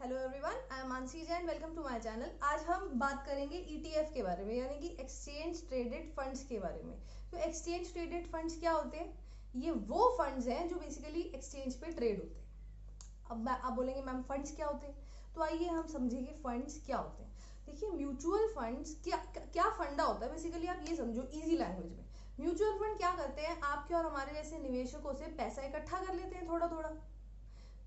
Hello everyone, I am Mansi Jain. Welcome to my channel. आज हम बात करेंगे ईटीएफ के बारे में, यानी कि एक्सचेंज ट्रेडेड फंड्स के बारे में। तो एक्सचेंज ट्रेडेड फंड्स क्या होते हैं? ये वो फंड्स हैं जो बेसिकली एक्सचेंज पे ट्रेड होते हैं। अब आप बोलेंगे मैम फंड्स क्या होते हैं, तो आइए हम समझेंगे फंड्स क्या होते हैं। देखिए, म्यूचुअल फंड्स क्या फंडा होता है। बेसिकली आप ये समझो इजी लैंग्वेज में, म्यूचुअल फंड क्या करते हैं, आपके और हमारे जैसे निवेशकों से पैसा इकट्ठा कर लेते हैं। थोड़ा थोड़ा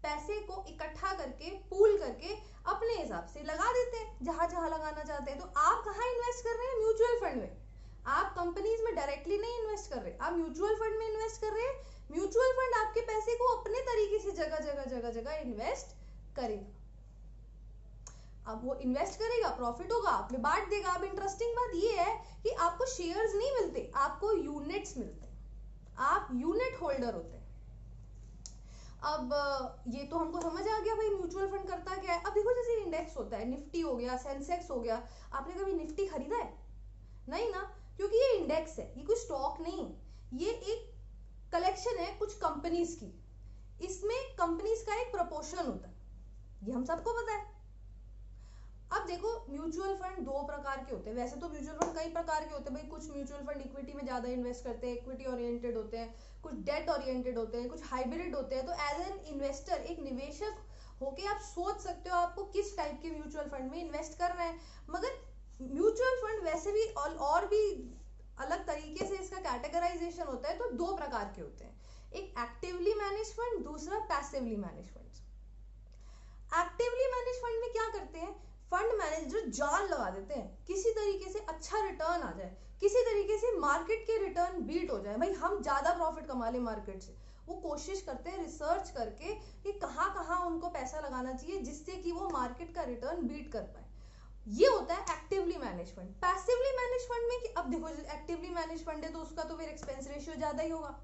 पैसे को इकट्ठा करके पूल करके अपने हिसाब से लगा देते हैं जहां जहां लगाना चाहते हैं। तो आप कहाँ इन्वेस्ट कर रहे हैं? म्यूचुअल फंड में। आप कंपनीज में डायरेक्टली नहीं इन्वेस्ट कर रहे, आप म्यूचुअल फंड में इन्वेस्ट कर रहे हैं। म्यूचुअल फंड आपके पैसे को अपने तरीके से जगह जगह जगह जगह इन्वेस्ट करेगा। अब वो इन्वेस्ट करेगा, प्रॉफिट होगा, आप में बांट देगा। अब इंटरेस्टिंग बात ये है कि आपको शेयर्स नहीं मिलते, आपको यूनिट्स मिलते हैं। आप यूनिट होल्डर होते हैं। अब ये तो हमको समझ आ गया भाई म्यूचुअल फंड करता क्या है। अब देखो, जैसे इंडेक्स होता है, निफ्टी हो गया, सेंसेक्स हो गया। आपने कभी निफ्टी खरीदा है? नहीं ना, क्योंकि ये इंडेक्स है, ये कोई स्टॉक नहीं, ये एक कलेक्शन है कुछ कंपनीज की। इसमें कंपनीज का एक प्रपोर्शन होता है, ये हम सबको पता है। अब देखो, म्यूचुअल फंड दो प्रकार के होते हैं। वैसे तो म्यूचुअल फंड कई प्रकार के होते हैं भाई। कुछ म्यूचुअल फंड इक्विटी में ज्यादा इन्वेस्ट करते हैं, इक्विटी ओरिएंटेड होते हैं, कुछ डेट ओरिएंटेड होते हैं, कुछ हाइब्रिड होते हैं। तो एज एन इन्वेस्टर, एक निवेशक होके आप सोच सकते हो आपको किस टाइप के म्यूचुअल फंड में इन्वेस्ट करना है। मगर म्यूचुअल फंड वैसे भी और भी अलग तरीके से इसका कैटेगराइजेशन होता है। तो दो प्रकार के होते हैं, एक एक्टिवली मैनेज फंड, दूसरा passively manage fund. Actively manage fund में क्या करते हैं, फंड मैनेजर जान लगा देते हैं किसी तरीके से अच्छा रिटर्न आ जाए, किसी तरीके से मार्केट के रिटर्न बीट हो जाए, भाई हम ज्यादा प्रॉफिट कमा ले मार्केट से। वो कोशिश करते हैं रिसर्च करके कि कहाँ कहाँ उनको पैसा लगाना चाहिए जिससे कि वो मार्केट का रिटर्न बीट कर पाए। ये होता है actively manage fund. Passively manage fund में कि अब देखो, एक्टिवली मैनेज फंड है तो उसका तो फिर एक्सपेंस रेशियो ज्यादा ही होगा,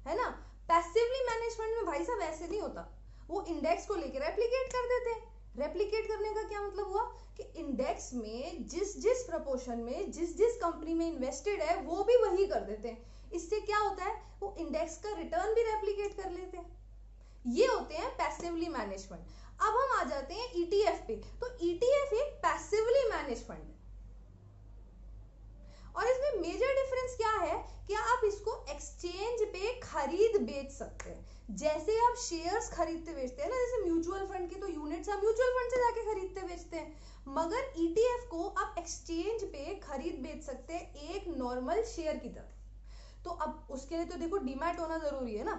है ना। पैसिवली मैनेज फंड में भाई साहब ऐसे नहीं होता, वो इंडेक्स को लेकर रेप्लिकेट कर देते हैं। रेप्लिकेट करने का क्या मतलब हुआ कि इंडेक्स में जिस जिस प्रपोर्शन में जिस जिस कंपनी में इन्वेस्टेड है वो भी वही कर देते हैं। इससे क्या होता है, वो इंडेक्स का रिटर्न भी रेप्लिकेट कर लेते हैं। ये होते हैं पैसिवली मैनेज फंड। अब हम आ जाते हैं ईटीएफ पे। तो ईटीएफ एक पैसिवली मैनेज फंड है और इसमें मेजर डिफरेंस क्या है कि आप इसको एक्सचेंज पे खरीद बेच सकते हैं। जैसे आप शेयर्स खरीदते बेचते हैं ना, जैसे म्यूचुअल फंड के तो यूनिट्स आप म्यूचुअल फंड से जाके खरीदते बेचते हैं, मगर ईटीएफ को आप एक्सचेंज पे खरीद बेच सकते हैं एक नॉर्मल शेयर की तरह। तो अब उसके लिए तो देखो डीमैट होना जरूरी है ना।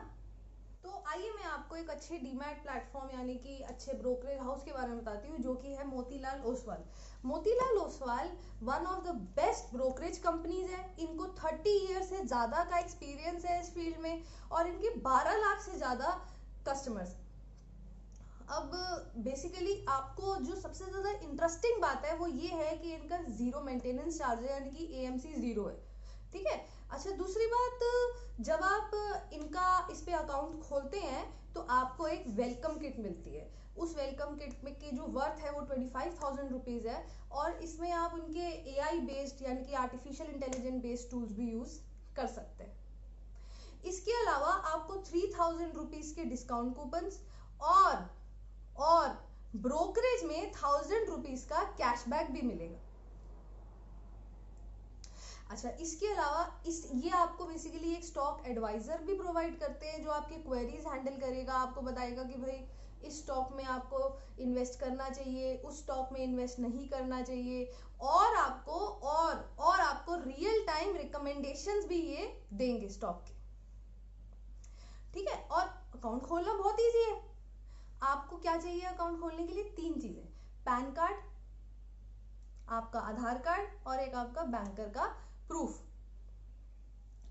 तो आइए मैं आपको एक अच्छे डीमैट प्लेटफॉर्म यानी कि अच्छे ब्रोकरेज हाउस के बारे में बताती हूँ, जो कि है Motilal Oswal. Motilal Oswal one of the best brokerage companies है। इनको 30 ईयर से ज़्यादा का एक्सपीरियंस है इस फील्ड में और इनके 12 लाख से ज़्यादा कस्टमर्स। अब बेसिकली आपको जो सबसे ज़्यादा इंटरेस्टिंग बात है वो ये है कि इनका जीरो मेंटेनेंस चार्ज है, यानी कि एएमसी जीरो है। ठीक है। अच्छा, दूसरी बात, जब आप इनका इस पे अकाउंट खोलते हैं तो आपको एक वेलकम किट मिलती है। उस वेलकम किट में की जो वर्थ है वो 25,000 रुपीज़ है और इसमें आप उनके एआई बेस्ड यानी कि आर्टिफिशियल इंटेलिजेंस बेस्ड टूल्स भी यूज कर सकते हैं। इसके अलावा आपको 3,000 रुपीज़ के डिस्काउंट कूपन्स और ब्रोकरेज में 1,000 रुपीज़ का कैशबैक भी मिलेगा। अच्छा, इसके अलावा ये आपको बेसिकली एक स्टॉक एडवाइजर भी प्रोवाइड करते हैं जो आपके क्वेरीज हैंडल करेगा, आपको बताएगा कि भाई इस स्टॉक में आपको इन्वेस्ट करना चाहिए, उस स्टॉक में इन्वेस्ट नहीं करना चाहिए, और आपको रियल टाइम रिकमेंडेशंस भी ये देंगे स्टॉक के। ठीक है। और अकाउंट खोलना बहुत ईजी है। आपको क्या चाहिए अकाउंट खोलने के लिए? 3 चीजें, पैन कार्ड, आपका आधार कार्ड और एक आपका बैंकर का प्रूफ।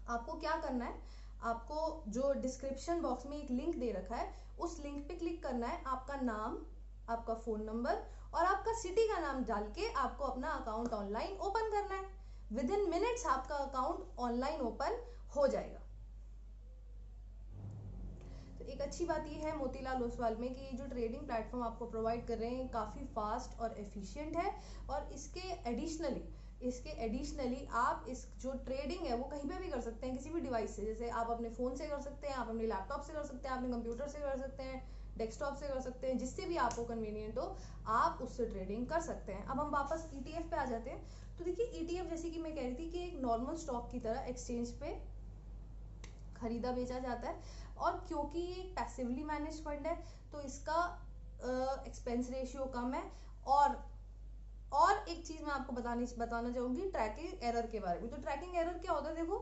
आपको क्या करना है, आपको जो डिस्क्रिप्शन बॉक्स में एक लिंक दे रखा है उस लिंक पे क्लिक करना है, आपका नाम, आपका फोन नंबर और आपका सिटी का नाम डाल के आपको अपना अकाउंट ऑनलाइन ओपन करना है। विद इन मिनट्स आपका अकाउंट ऑनलाइन ओपन हो जाएगा। तो एक अच्छी बात ये है मोतीलाल ओसवाल में कि ये जो ट्रेडिंग प्लेटफॉर्म आपको प्रोवाइड कर रहे हैं काफ़ी फास्ट और एफिशिएंट है। और इसके एडिशनली आप इस जो ट्रेडिंग है वो कहीं पे भी कर सकते हैं, किसी भी डिवाइस से। जैसे आप अपने फ़ोन से कर सकते हैं, आप अपने लैपटॉप से कर सकते हैं, अपने कंप्यूटर से कर सकते हैं, डेस्कटॉप से कर सकते हैं, जिससे भी आपको कन्वीनियंट हो आप उससे ट्रेडिंग कर सकते हैं। अब हम वापस ETF पे आ जाते हैं। तो देखिए ETF जैसे कि मैं कह रही थी कि एक नॉर्मल स्टॉक की तरह एक्सचेंज पे खरीदा बेचा जाता है, और क्योंकि ये पैसिवली मैनेज फंड है तो इसका एक्सपेंस रेशियो कम है। और एक चीज मैं आपको बताना चाहूंगी ट्रैकिंग एरर के बारे में। तो ट्रैकिंग एरर क्या होता है, देखो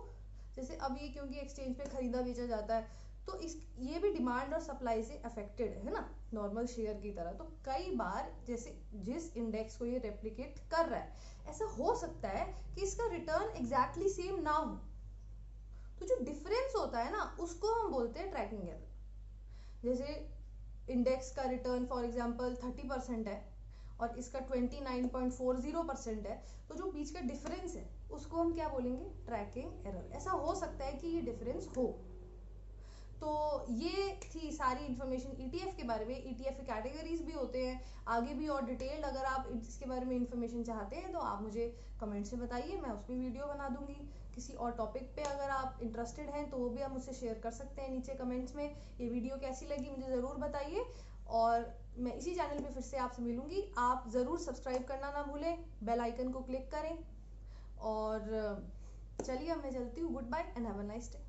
जैसे अब ये क्योंकि एक्सचेंज पे खरीदा बेचा जाता है तो इस ये भी डिमांड और सप्लाई से अफेक्टेड है ना, नॉर्मल शेयर की तरह। तो कई बार जैसे जिस इंडेक्स को ये रेप्लिकेट कर रहा है, ऐसा हो सकता है कि इसका रिटर्न एग्जैक्टली सेम ना हो। तो जो डिफरेंस होता है ना उसको हम बोलते हैं ट्रैकिंग एरर। जैसे इंडेक्स का रिटर्न फॉर एग्जांपल 30% है और इसका 29.40% है, तो जो बीच का डिफरेंस है उसको हम क्या बोलेंगे, ट्रैकिंग एरर। ऐसा हो सकता है कि ये डिफरेंस हो। तो ये थी सारी इन्फॉर्मेशन ETF के बारे में। ETF के कैटेगरीज भी होते हैं, आगे भी और डिटेल्ड अगर आप इसके बारे में इन्फॉर्मेशन चाहते हैं तो आप मुझे कमेंट से बताइए, मैं उस पर वीडियो बना दूंगी। किसी और टॉपिक पे अगर आप इंटरेस्टेड हैं तो वो भी आप मुझसे शेयर कर सकते हैं नीचे कमेंट्स में। ये वीडियो कैसी लगी मुझे ज़रूर बताइए, और मैं इसी चैनल पे फिर से आपसे मिलूंगी। आप ज़रूर सब्सक्राइब करना ना भूलें, बेल आइकन को क्लिक करें। और चलिए अब मैं चलती हूँ, goodbye and have a nice day.